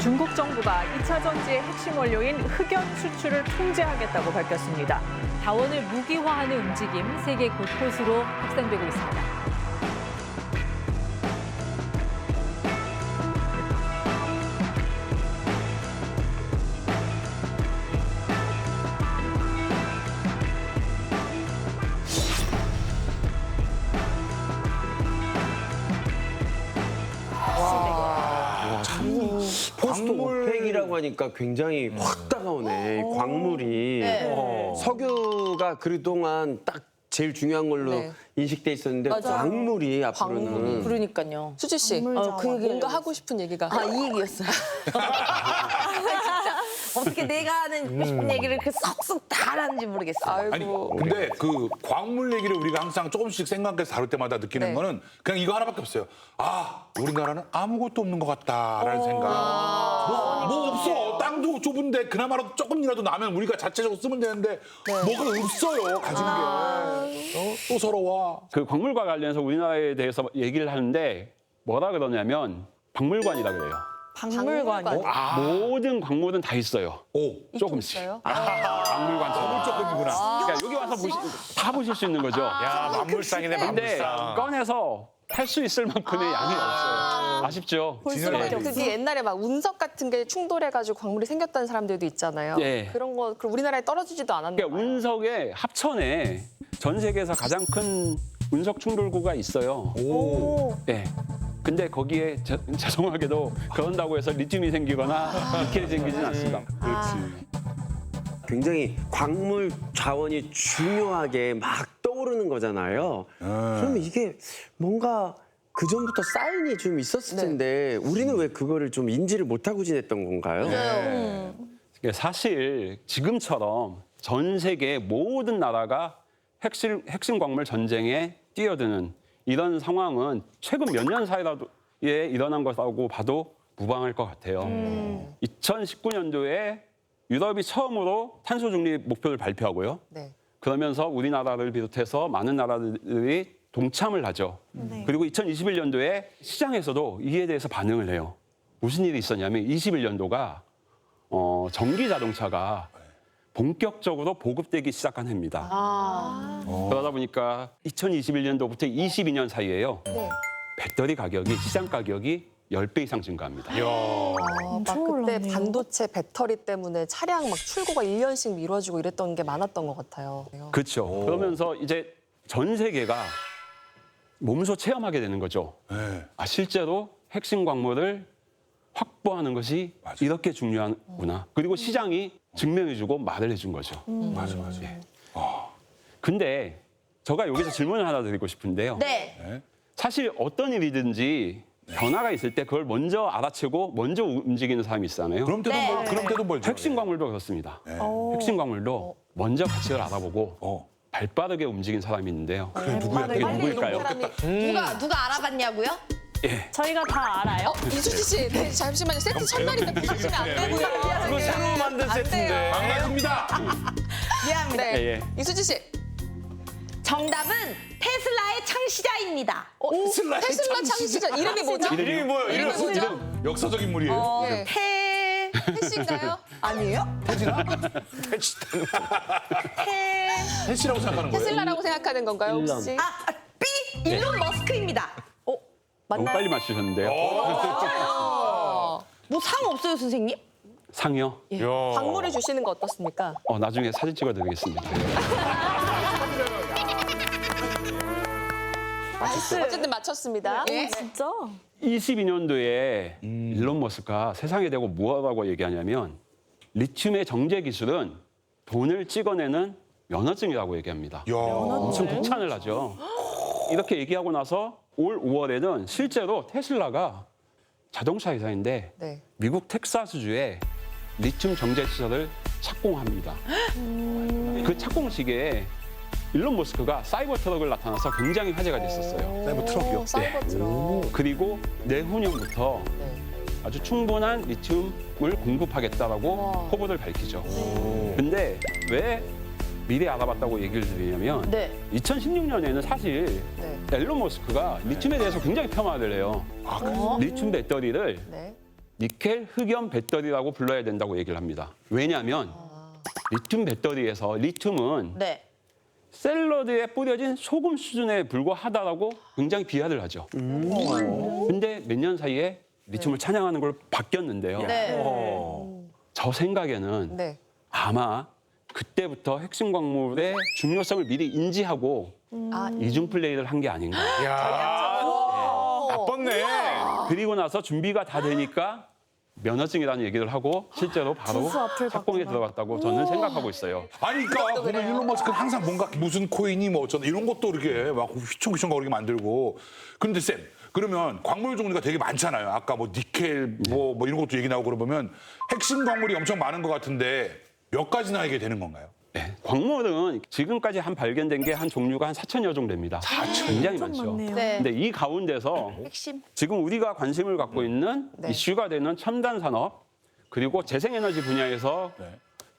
중국 정부가 2차 전지의 핵심 원료인 흑연 수출을 통제하겠다고 밝혔습니다. 자원을 무기화하는 움직임 세계 곳곳으로 확산되고 있습니다. 포스트 오펙이라고 하니까 굉장히 확 다가오네. 광물이. 석유가 그동안 딱 제일 중요한 걸로 네. 인식돼 있었는데 광물이 앞으로는. 그러니까요. 수지 씨, 뭔가 하고 싶은 얘기가. 이 얘기였어요. 진짜 어떻게 내가 하는 싶은 얘기를 이렇게 쏙쏙 다 하는지 모르겠어요. 아니 근데 그 광물 얘기를 우리가 항상 조금씩 생각해서 다룰 때마다 느끼는 네. 거는 그냥 이거 하나밖에 없어요. 아, 우리나라는 아무것도 없는 것 같다라는 생각. 뭐 없어. 땅도 좁은데 그나마라도 조금이라도 나면 우리가 자체적으로 쓰면 되는데 뭐가 없어요. 가진 게. 또 서러워. 그 광물과 관련해서 우리나라에 대해서 얘기를 하는데 뭐라 그러냐면 박물관이라 그래요. 박물관이요? 모든 광물은 다 있어요. 오. 조금씩. 있어요? 박물관처럼. 조금이구나. 그러니까 여기 와서 다 보실 수 있는 거죠. 야, 만물상이네, 근데 만물상. 꺼내서 팔 수 있을 만큼의 양이 없어요. 아쉽죠? 볼 수밖에 없어. 그게 옛날에 막 운석 같은 게 충돌해가지고 광물이 생겼다는 사람들도 있잖아요. 네. 그런 거 그럼 우리나라에 떨어지지도 않았나 그러니까 봐요. 운석의 합천에 전 세계에서 가장 큰 운석 충돌구가 있어요. 네. 근데 거기에 죄송하게도 그런다고 해서 리튬이 생기거나 니켈이 생기진 않습니다. 굉장히 광물 자원이 중요하게 막 떠오르는 거잖아요. 그러면 이게 뭔가 그전부터 사인이 좀 있었을 텐데 우리는 왜 그거를 좀 인지를 못하고 지냈던 건가요? 그러니까 사실 지금처럼 전 세계 모든 나라가 핵심 광물 전쟁에 뛰어드는 이런 상황은 최근 몇 년 사이에 일어난 것이라고 봐도 무방할 것 같아요. 2019년도에 유럽이 처음으로 탄소 중립 목표를 발표하고요. 네. 그러면서 우리나라를 비롯해서 많은 나라들이 동참을 하죠. 그리고 2021년도에 시장에서도 이에 대해서 반응을 해요. 무슨 일이 있었냐면 21년도가 전기 자동차가 본격적으로 보급되기 시작한 해입니다. 그러다 보니까 2021년도부터 22년 사이에요. 배터리 가격이 시장 가격이 10배 이상 증가합니다. 막 그때 반도체 배터리 때문에 차량 막 출고가 1년씩 미뤄지고 이랬던 게 많았던 것 같아요. 그렇죠. 그러면서 이제 전 세계가 몸소 체험하게 되는 거죠. 네. 아, 실제로 핵심 광물을 확보하는 것이 이렇게 중요하구나. 그리고 시장이 증명해주고 말을 해준 거죠. 맞아. 근데 제가 여기서 질문을 하나 드리고 싶은데요. 네. 사실 어떤 일이든지 변화가 있을 때 그걸 먼저 알아채고 먼저 움직이는 사람이 있잖아요. 그럼 때도 멀죠. 핵심 광물도 그렇습니다. 핵심 광물도 먼저 가치를 알아보고 발빠르게 움직인 사람이 있는데요. 그래, 누구야? 그게 누구일까요? 누가 알아봤냐고요? 저희가 다 알아요? 이수지 씨, 네, 잠시만요. 세트 첫날인데 부탁하시면 안 되고요. 그거 새로 만든 세트인데. 반갑습니다. 미안합니다. 네. 예. 이수지 씨. 정답은 테슬라의 창시자입니다. 테슬라 창시자 이름이 뭐죠? 이름이 뭐예요? 이름이 뭐죠? 역사적인 물이에요. 네. 해씨인가요? 아니에요? 해시라고 생각하는 거예요. 테슬라라고 생각하는 건가요, 혹시? B 일론 머스크입니다. 너무 빨리 맞추셨는데요. 뭐 상 없어요, 선생님? 상이요? 광물을 주시는 거 어떻습니까? 나중에 사진 찍어드리겠습니다. 어쨌든 맞췄습니다. 진짜? 22년도에 일론 머스크가 세상에 대고 뭐라고 얘기하냐면 리튬의 정제 기술은 돈을 찍어내는 면허증이라고 얘기합니다. 엄청 극찬을 하죠. 이렇게 얘기하고 나서 올 5월에는 실제로 테슬라가 자동차 회사인데 네. 미국 텍사스주에 리튬 정제 시설을 착공합니다. 그 착공식에 일론 머스크가 사이버 트럭을 나타나서 굉장히 화제가 됐었어요. 사이버 트럭이요? 사이버 트럭. 그리고 내후년부터 네. 아주 충분한 리튬을 공급하겠다라고 포부를 밝히죠. 근데 왜 미래 알아봤다고 얘기를 드리냐면 네. 2016년에는 사실 네. 일론 머스크가 리튬에 대해서 굉장히 폄하를 해요. 리튬 배터리를 네. 니켈 흑연 배터리라고 불러야 된다고 얘기를 합니다. 왜냐하면 리튬 배터리에서 리튬은 네. 샐러드에 뿌려진 소금 수준에 불과하다라고 굉장히 비하를 하죠. 근데 몇 년 사이에 리튬을 찬양하는 걸로 바뀌었는데요. 네. 저 생각에는 네. 아마 그때부터 핵심 광물의 중요성을 미리 인지하고 이중 플레이를 한 게 아닌가. 야, 나빴네. 그리고 나서 준비가 다 되니까 면허증이라는 얘기를 하고 실제로 바로 착공에 들어갔다고 저는 생각하고 있어요. 아니, 그러니까 보면 일론 머스크는 항상 뭔가 무슨 코인이 뭐 어쩌나 이런 것도 이렇게 막 휘청휘청거리게 만들고. 근데 쌤, 그러면 광물 종류가 되게 많잖아요. 아까 뭐 니켈 뭐 이런 것도 얘기 나오고 그러면 핵심 광물이 엄청 많은 것 같은데 몇 가지나 이게 되는 건가요? 네, 광물은 지금까지 한 발견된 게 한 종류가 한 4,000여 종됩니다. 4,000? 굉장히 많죠. 네. 근데 이 가운데서 핵심. 지금 우리가 관심을 갖고 있는 네. 이슈가 되는 첨단 산업 그리고 재생에너지 분야에서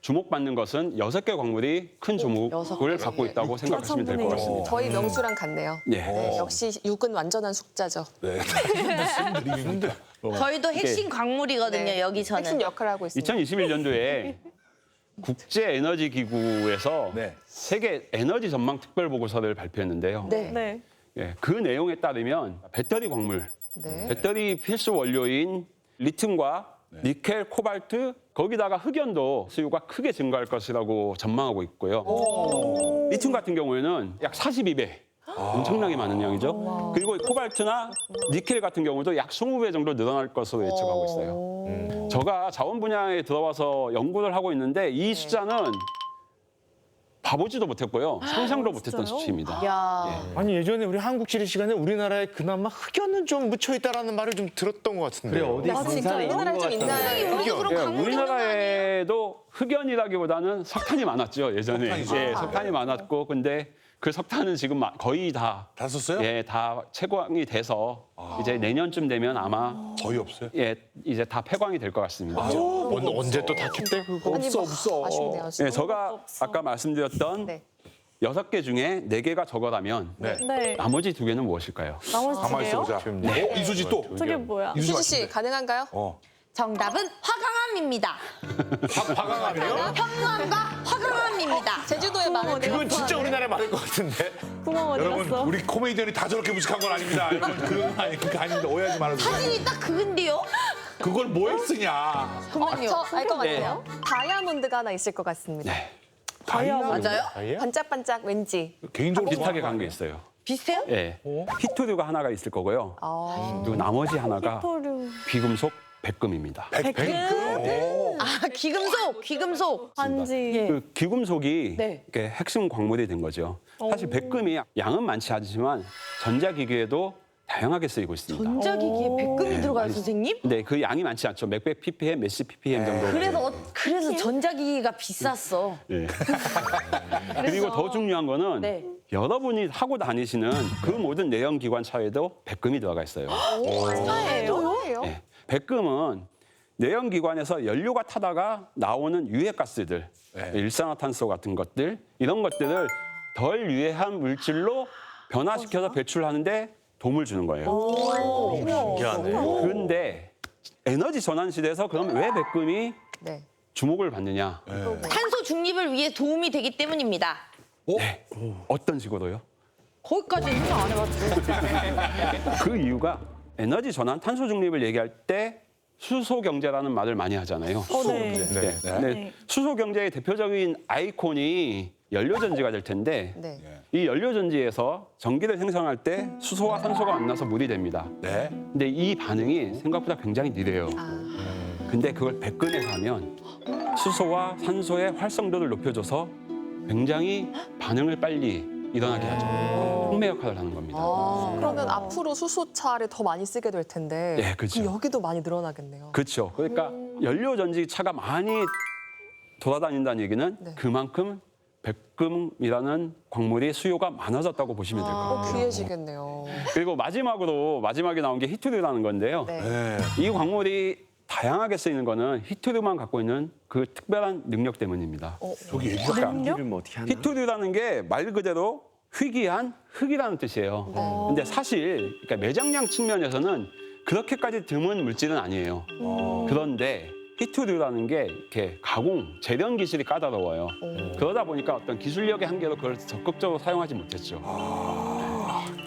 주목받는 것은 6개 광물이 큰 주목을 받고 있다고 생각하시면 될 것 같습니다. 저희 명수랑 같네요. 네. 네, 역시 6은 완전한 숙자죠. 네. 무슨 일입니까? 저희도 핵심 광물이거든요, 네. 여기서는. 핵심 역할을 하고 있습니다. 2021년도에 국제에너지기구에서 네. 세계 에너지 전망 특별 보고서를 발표했는데요. 네. 네. 예, 그 내용에 따르면 배터리 광물, 네. 배터리 필수 원료인 리튬과 니켈, 코발트, 거기다가 흑연도 수요가 크게 증가할 것이라고 전망하고 있고요. 리튬 같은 경우에는 약 42배. 엄청나게 많은 양이죠. 그리고 이 코발트나 니켈 같은 경우도 약 20배 정도 늘어날 것으로 예측하고 있어요. 제가 자원 분야에 들어와서 연구를 하고 있는데 이 숫자는 봐보지도 못했고요. 상상도 못했던 수치입니다. 야. 아니 예전에 우리 한국 지리 시간에 우리나라에 그나마 흑연은 좀 묻혀 있다라는 말을 좀 들었던 것 같은데. 그래 어디 강산에 있는 우리나라에 것 좀 같던데. 있나요? 우리도 그럼 예, 광물이 우리나라에도 흑연이라기보다는 석탄이 많았죠, 예전에. 석탄이죠. 예, 석탄이 많았고 근데 그 석탄은 지금 거의 다 다 썼어요? 예, 다 채광이 돼서 이제 내년쯤 되면 아마 거의 없어요. 예, 이제 다 폐광이 될 것 같습니다. 언제 또 닫혔대 그거? 아니, 없어. 아쉽네요. 진짜. 예, 제가 아까 말씀드렸던 네. 6개 중에 4개가 저거라면 네. 네. 나머지 2개는 무엇일까요? 나머지 가만히 두개요? 있어보자. 이수지 또. 저게 뭐야? 이수지 씨 가능한가요? 정답은 화강암입니다. 화강암이요? 현무암과 화강암입니다. 제주도에 많은 그건 진짜 우리나라에 많을 것 같은데. 구멍 어디 여러분, 갔어? 우리 코미디언이 다 저렇게 무식한 건 아닙니다. 여러분, 그런 거 아닙니다. 오해하지 말아주세요. 사진이 딱 그건데요? 그걸 뭐에 쓰냐? 그만요. 저 알 것 같아요. 다이아몬드가 하나 있을 것 같습니다. 다이아몬드. 맞아요? 반짝반짝 왠지. 개인적으로 비슷하게 간 게 있어요. 비슷해요? 예. 히토류가 하나가 있을 거고요. 그리고 나머지 하나가 비금속 백금입니다. 아, 귀금속. 반지. 그 귀금속이 네. 이렇게 핵심 광물이 된 거죠. 사실 백금이 양은 많지 않지만 전자기기에도 다양하게 쓰이고 있습니다. 전자기기에 백금이 들어가요, 선생님? 네, 그 양이 많지 않죠. 몇백 ppm, 몇십 ppm 정도. 그래서 전자기기가 비쌌어. 예. 그리고 더 중요한 거는 네. 여러분이 하고 다니시는 그 모든 내연기관차에도 백금이 들어가 있어요. 차예요? 예. 백금은 내연기관에서 연료가 타다가 나오는 유해가스들, 일산화탄소 같은 것들, 이런 것들을 덜 유해한 물질로 변화시켜서 배출하는데 도움을 주는 거예요. 신기하네. 그런데 에너지 전환 시대에서 그럼 왜 백금이 네. 주목을 받느냐? 탄소 중립을 위해 도움이 되기 때문입니다. 네. 어떤 식으로요? 거기까지는 생각 안 해봤죠. 그 이유가 에너지 전환, 탄소 중립을 얘기할 때 수소 경제라는 말을 많이 하잖아요. 네. 네. 수소 경제의 대표적인 아이콘이 연료전지가 될 텐데 네. 이 연료전지에서 전기를 생성할 때 수소와 산소가 만나서 물이 됩니다. 네. 근데 이 반응이 생각보다 굉장히 느려요. 근데 그걸 백근에서 하면 수소와 산소의 활성도를 높여줘서 굉장히 반응을 빨리 일어나게 하죠. 촉매 역할을 하는 겁니다. 그러면 앞으로 수소차를 더 많이 쓰게 될 텐데 네, 그렇죠. 그럼 여기도 많이 늘어나겠네요. 그렇죠. 그러니까 연료전지 차가 많이 돌아다닌다는 얘기는 네. 그만큼 백금이라는 광물이 수요가 많아졌다고 보시면 될 것 같아요. 귀해지겠네요. 그리고 마지막에 나온 게 히토류라는 건데요. 네. 네. 이 광물이 다양하게 쓰이는 거는 히토류만 갖고 있는 그 특별한 능력 때문입니다. 저기 얘기가 암기를 뭐 어떻게 하나? 히토류라는 게 말 그대로 희귀한 흙이라는 뜻이에요. 근데 사실 그러니까 매장량 측면에서는 그렇게까지 드문 물질은 아니에요. 그런데 히토류라는 게 이렇게 가공, 재련 기술이 까다로워요. 그러다 보니까 어떤 기술력의 한계로 그걸 적극적으로 사용하지 못했죠.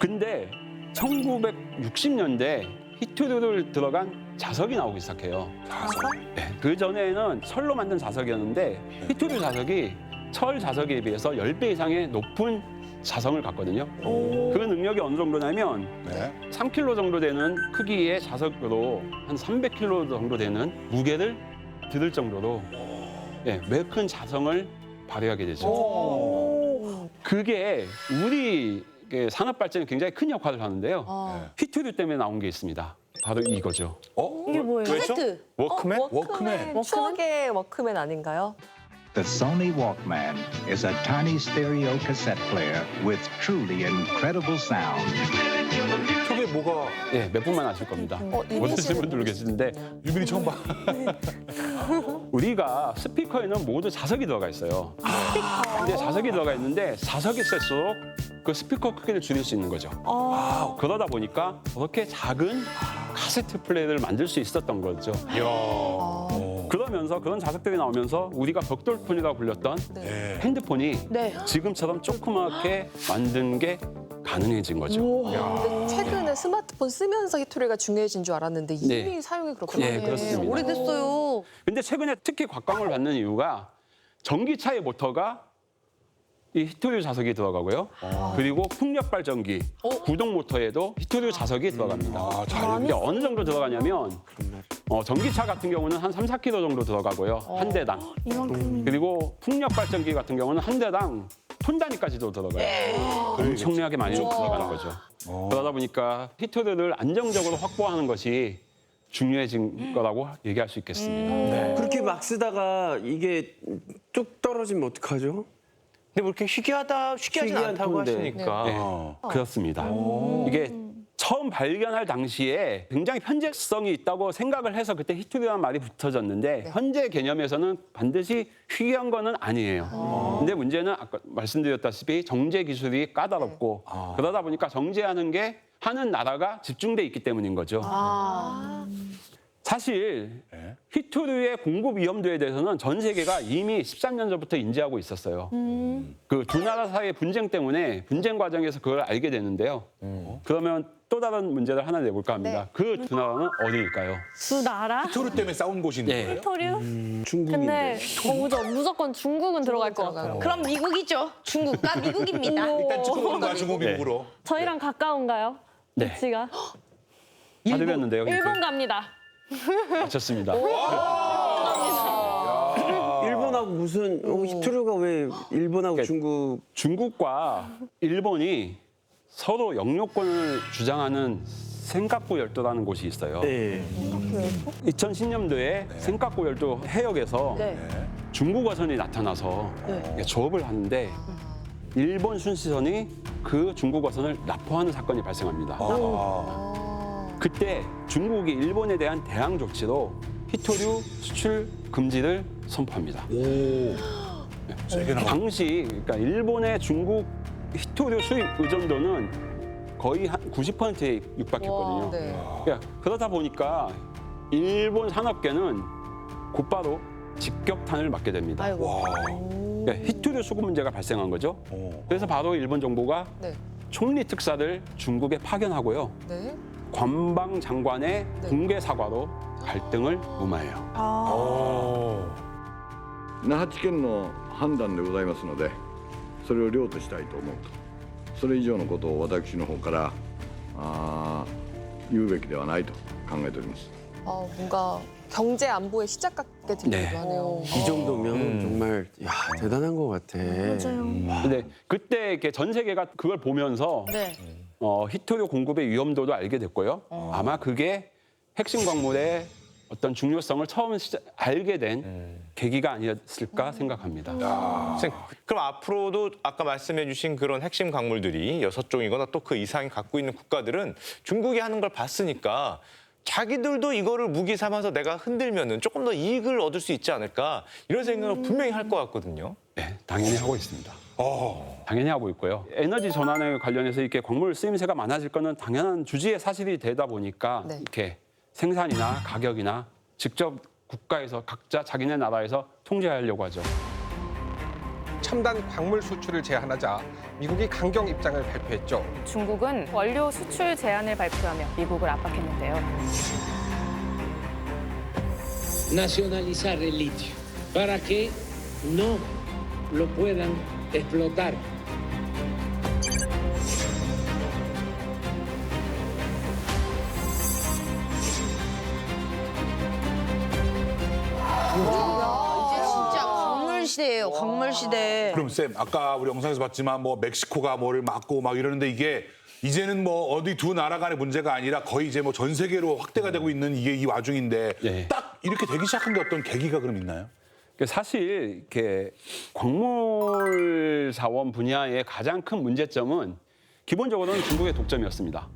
근데 1960년대 히토류를 들어간 자석이 나오기 시작해요. 자석? 네, 그 전에는 철로 만든 자석이었는데 히토류 자석이 철 자석에 비해서 10배 이상의 높은 자성을 갖거든요. 그 능력이 어느 정도냐면 네. 3kg 정도 되는 크기의 자석으로 한 300kg 정도 되는 무게를 들을 정도로 매우 큰 자성을 발휘하게 되죠. 그게 우리 산업 발전에 굉장히 큰 역할을 하는데요. 히토류 때문에 나온 게 있습니다. 바로 이거죠. 이게 뭐예요? 카세트. 워크맨? 워크맨. 추억의 워크맨 아닌가요? The Sony Walkman is a tiny stereo cassette player with truly incredible sound. 저게 뭐가 몇 분만 아실 겁니다. 모르시는 분들 계시는데 유빈이 처음 봐. 우리가 스피커에는 모두 자석이 들어가 있어요. 근데 자석이 들어가 있는데 자석이 셀수록 그 스피커 크기를 줄일 수 있는 거죠. 그러다 보니까 그렇게 작은 카세트 플레이를 만들 수 있었던 거죠. 그러면서 그런 자석들이 나오면서 우리가 벽돌폰이라고 불렸던 핸드폰이 지금처럼 조그맣게 만든 게 가능해진 거죠. 근데 최근에 스마트폰 쓰면서 히토리가 중요해진 줄 알았는데 이미 사용이 그렇구나. 네, 그렇습니다. 오래됐어요. 근데 최근에 특히 곽광을 받는 이유가 전기차의 모터가 이 히토류 자석이 들어가고요. 그리고 풍력 발전기, 구동 모터에도 히토류 자석이 들어갑니다. 근데 어느 정도 들어가냐면 전기차 같은 경우는 한 3, 4kg 정도 들어가고요. 한 대당. 그리고 풍력 발전기 같은 경우는 한 대당 톤 단위까지도 들어가요. 엄청나게 많이 들어가는 거죠. 그러다 보니까 히토류를 안정적으로 확보하는 것이 중요해진 거라고 얘기할 수 있겠습니다. 그렇게 막 쓰다가 이게 뚝 떨어지면 어떡하죠? 근데 뭐 이렇게 희귀하진 희귀한 않다고 톤데. 하시니까. 그렇습니다. 이게 처음 발견할 당시에 굉장히 현재성이 있다고 생각을 해서 그때 히토류라는 말이 붙여졌는데 현재 개념에서는 반드시 희귀한 거는 아니에요. 근데 문제는 아까 말씀드렸다시피 정제 기술이 까다롭고 그러다 보니까 정제하는 게 하는 나라가 집중돼 있기 때문인 거죠. 사실 히토류의 공급 위험도에 대해서는 전 세계가 이미 13년 전부터 인지하고 있었어요. 그 두 나라 사이의 분쟁 때문에 분쟁 과정에서 그걸 알게 되는데요. 그러면 또 다른 문제를 하나 내볼까 합니다. 그 두 나라는 어디일까요? 두 나라? 히토류 때문에 싸운 곳이 있는 거예요? 히토류? 중국인데. 근데 무조건 중국은 들어갈 것 같아요. 그럼 미국이죠. 중국과 미국입니다. 일단 찍어보는 거야, 중국 미국으로. 저희랑 가까운가요? 네. 위치가? 다 드렸는데요. 일본 갑니다. 맞췄습니다. 일본하고 무슨 히토류가 왜 일본하고 중국 중국과 일본이 서로 영유권을 주장하는 센카쿠 열도라는 곳이 있어요. 네. 2010년도에 센카쿠 열도 해역에서 중국 어선이 나타나서 조업을 하는데 일본 순시선이 그 중국 어선을 납포하는 사건이 발생합니다. 그때 중국이 일본에 대한 대항 조치로 히토류 수출 금지를 선포합니다. 당시 그러니까 일본의 중국 히토류 수입 의존도는 거의 한 90%에 육박했거든요. 그러니까 그러다 보니까 일본 산업계는 곧바로 직격탄을 맞게 됩니다. 그러니까 히토류 수급 문제가 발생한 거죠. 그래서 바로 일본 정부가 총리 특사를 중국에 파견하고요. 관방 장관의 공개 사과로 갈등을 무마해요. 那覇地検の判断でございますので、それを了としたいと思うと、それ以上のことを私の方から言うべきではないと考えております。 뭔가 경제 안보의 시작 같게 들리기도 하네요. 이 정도면 정말 대단한 것 같아. 근데 그때 이렇게 전 세계가 그걸 보면서 히토류 공급의 위험도도 알게 됐고요. 아마 그게 핵심 광물의 어떤 중요성을 처음 알게 된 계기가 아니었을까 생각합니다. 선생님, 그럼 앞으로도 아까 말씀해 주신 그런 핵심 광물들이 6종이거나 또 그 이상이 갖고 있는 국가들은 중국이 하는 걸 봤으니까 자기들도 이거를 무기 삼아서 내가 흔들면은 조금 더 이익을 얻을 수 있지 않을까 이런 생각을 분명히 할 것 같거든요. 네, 당연히 하고 있습니다. 당연히 하고 있고요. 에너지 전환에 관련해서 이렇게 광물 쓰임새가 많아질 거는 당연한 주지의 사실이 되다 보니까 네. 이렇게 생산이나 가격이나 직접 국가에서 각자 자기네 나라에서 통제하려고 하죠. 첨단 광물 수출을 제한하자 미국이 강경 입장을 발표했죠. 중국은 원료 수출 제한을 발표하며 미국을 압박했는데요. nacionalizar el litio para que no lo puedan explotar. 이제 진짜 광물 시대예요. 광물 시대. 그럼 쌤, 아까 우리 영상에서 봤지만 뭐 멕시코가 뭐를 막고 막 이러는데 이게 이제는 뭐 어디 두 나라 간의 문제가 아니라 거의 이제 뭐 전 세계로 확대가 되고 있는 이게 이 와중인데 네. 딱 이렇게 되기 시작한 게 어떤 계기가 그럼 있나요? 사실 이렇게 광물 자원 분야의 가장 큰 문제점은 기본적으로는 중국의 독점이었습니다.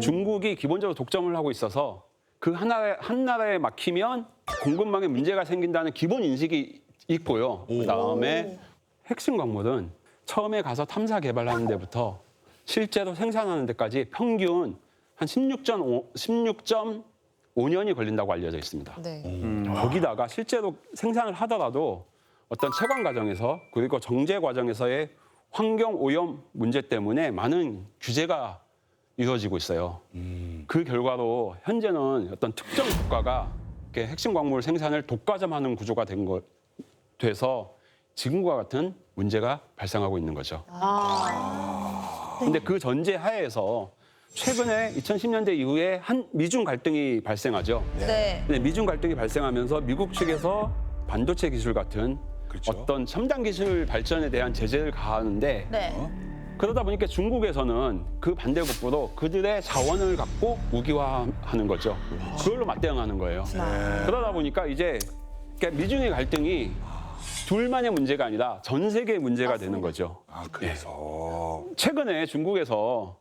중국이 기본적으로 독점을 하고 있어서 그 한 나라에 막히면 공급망에 문제가 생긴다는 기본 인식이 있고요. 그다음에 핵심 광물은 처음에 가서 탐사 개발하는 데부터 실제로 생산하는 데까지 평균 한 16.5년이 걸린다고 알려져 있습니다. 네. 거기다가 실제로 생산을 하더라도 어떤 채광 과정에서 그리고 정제 과정에서의 환경 오염 문제 때문에 많은 규제가 이루어지고 있어요. 그 결과로 현재는 어떤 특정 국가가 이렇게 핵심 광물 생산을 독과점하는 구조가 돼서 지금과 같은 문제가 발생하고 있는 거죠. 근데 그 전제 하에서 최근에 2010년대 이후에 미중 갈등이 발생하죠. 네. 근데 미중 갈등이 발생하면서 미국 측에서 반도체 기술 같은 그렇죠. 어떤 첨단 기술 발전에 대한 제재를 가하는데 네. 그러다 보니까 중국에서는 그 반대급부로 그들의 자원을 갖고 무기화하는 거죠. 그걸로 맞대응하는 거예요. 그러다 보니까 이제 그러니까 미중의 갈등이 둘만의 문제가 아니라 전 세계의 문제가 되는 거죠. 아, 그래서. 최근에 중국에서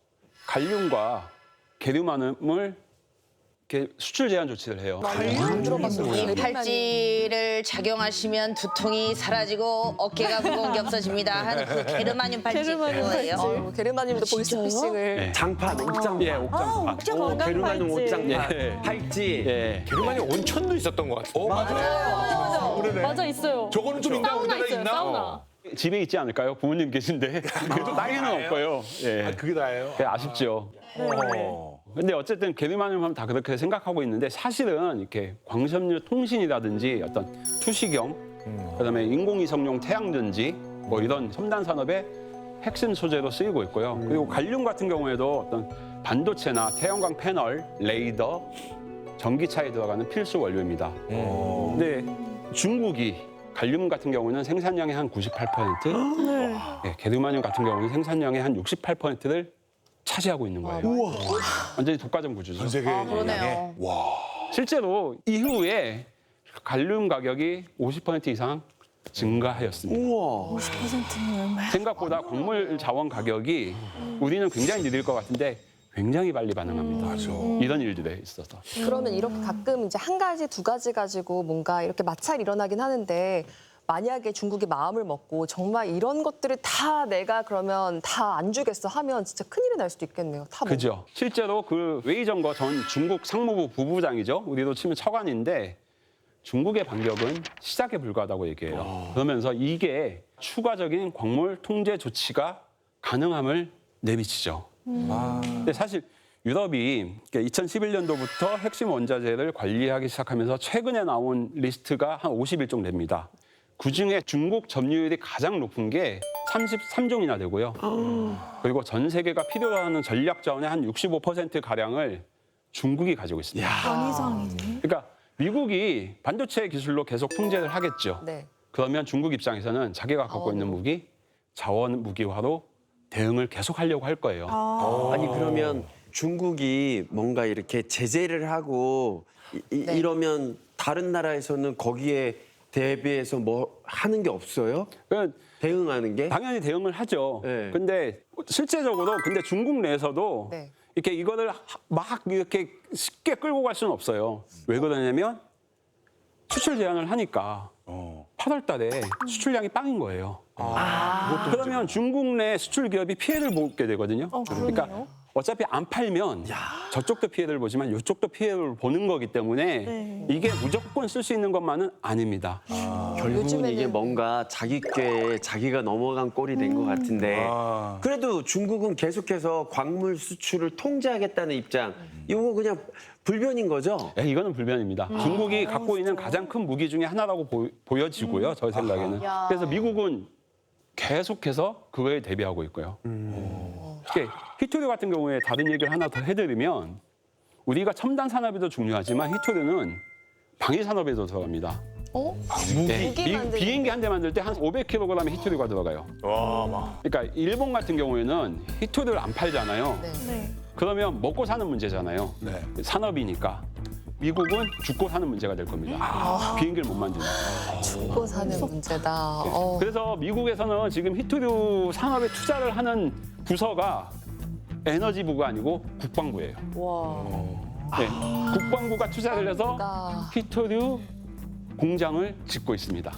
갈륨과 게르마늄을 이렇게 수출 제한 조치를 해요. 이 팔찌를 작용하시면 두통이 사라지고 어깨가 무거운 게 없어집니다 하는 그 게르마늄 팔찌 그거예요. 게르마늄도 보이스피싱을. 네. 장판, 옥장판. 예, 옥장판. 게르마늄 옷장판, 예. 팔찌. 예. 게르마늄 온천도 있었던 것 같아요. 그러네. 맞아, 있어요. 저거는 좀 있나? 사우나 우리나라에 있어요, 있나? 사우나. 집에 있지 않을까요? 부모님 계신데. 그래도 땅에는 없고요. 예. 아, 그게 다예요? 아쉽죠. 근데 어쨌든 게르마늄 하면 다 그렇게 생각하고 있는데 사실은 이렇게 광섬유 통신이라든지 어떤 투시경, 그다음에 인공위성용 태양전지 뭐 이런 첨단 산업의 핵심 소재로 쓰이고 있고요. 그리고 갈륨 같은 경우에도 어떤 반도체나 태양광 패널, 레이더, 전기차에 들어가는 필수 원료입니다. 근데 중국이 갈륨 같은 경우는 생산량의 한 98%, 네, 게르마늄 같은 경우는 생산량의 한 68%를 차지하고 있는 거예요. 완전히 독과점 구조죠. 전 세계 그러네요. 실제로 이후에 갈륨 가격이 50% 이상 증가하였습니다. 우와. 생각보다 광물 자원 가격이 우리는 굉장히 느릴 것 같은데 굉장히 빨리 반응합니다. 이런 일들에 있어서. 그러면 이렇게 가끔 이제 한 가지, 두 가지 가지고 뭔가 이렇게 마찰이 일어나긴 하는데 만약에 중국이 마음을 먹고 정말 이런 것들을 다 내가 그러면 다 안 주겠어 하면 진짜 큰일이 날 수도 있겠네요. 다 그죠. 실제로 그 웨이정거 전 중국 상무부 부부장이죠. 우리로 치면 처관인데 중국의 반격은 시작에 불과하다고 얘기해요. 그러면서 이게 추가적인 광물 통제 조치가 가능함을 내비치죠. 근데 사실 유럽이 2011년도부터 핵심 원자재를 관리하기 시작하면서 최근에 나온 리스트가 한 50일 정도 됩니다. 그중에 중국 점유율이 가장 높은 게 33종이나 되고요. 그리고 전 세계가 필요로 하는 전략 자원의 한 65%가량을 중국이 가지고 있습니다. 그러니까 미국이 반도체 기술로 계속 통제를 하겠죠. 네. 그러면 중국 입장에서는 자기가 갖고 있는 무기, 자원 무기화로 대응을 계속 하려고 할 거예요. 아니 그러면 중국이 뭔가 이렇게 제재를 하고 이러면 다른 나라에서는 거기에 대비해서 뭐 하는 게 없어요? 그러니까 대응하는 게? 당연히 대응을 하죠. 네. 근데 실제적으로 근데 중국 내에서도 네. 이렇게 이거를 막 이렇게 쉽게 끌고 갈 수는 없어요. 왜 그러냐면 수출 제한을 하니까 8월 달에 수출량이 빵인 거예요. 그러면 중국 내 수출 기업이 피해를 보게 되거든요. 그러니까 어차피 안 팔면 저쪽도 피해를 보지만 이쪽도 피해를 보는 거기 때문에 이게 무조건 쓸 수 있는 것만은 아닙니다. 결국은 이게 뭔가 자기 꾀에 자기가 넘어간 꼴이 된 것 같은데 그래도 중국은 계속해서 광물 수출을 통제하겠다는 입장. 이거 그냥 불변인 거죠? 네, 이거는 불변입니다. 중국이 갖고 있는 가장 큰 무기 중에 하나라고 보여지고요. 저 생각에는. 그래서 미국은 계속해서 그거에 대비하고 있고요. 이렇게 히토류 같은 경우에 다른 얘기를 하나 더 해드리면 우리가 첨단 산업에도 중요하지만 히토류는 방위 산업에도 들어갑니다. 네, 비행기 한 대 만들 때 한 500kg의 히토류가 들어가요. 그러니까 일본 같은 경우에는 히토류를 안 팔잖아요. 그러면 먹고 사는 문제잖아요. 산업이니까. 미국은 죽고 사는 문제가 될 겁니다. 비행기를 못 만드니까. 죽고 사는 문제다. 그래서 미국에서는 지금 히토류 산업에 투자를 하는 부서가 에너지부가 아니고 국방부예요. 네, 국방부가 투자를 해서 히토류 공장을 짓고 있습니다.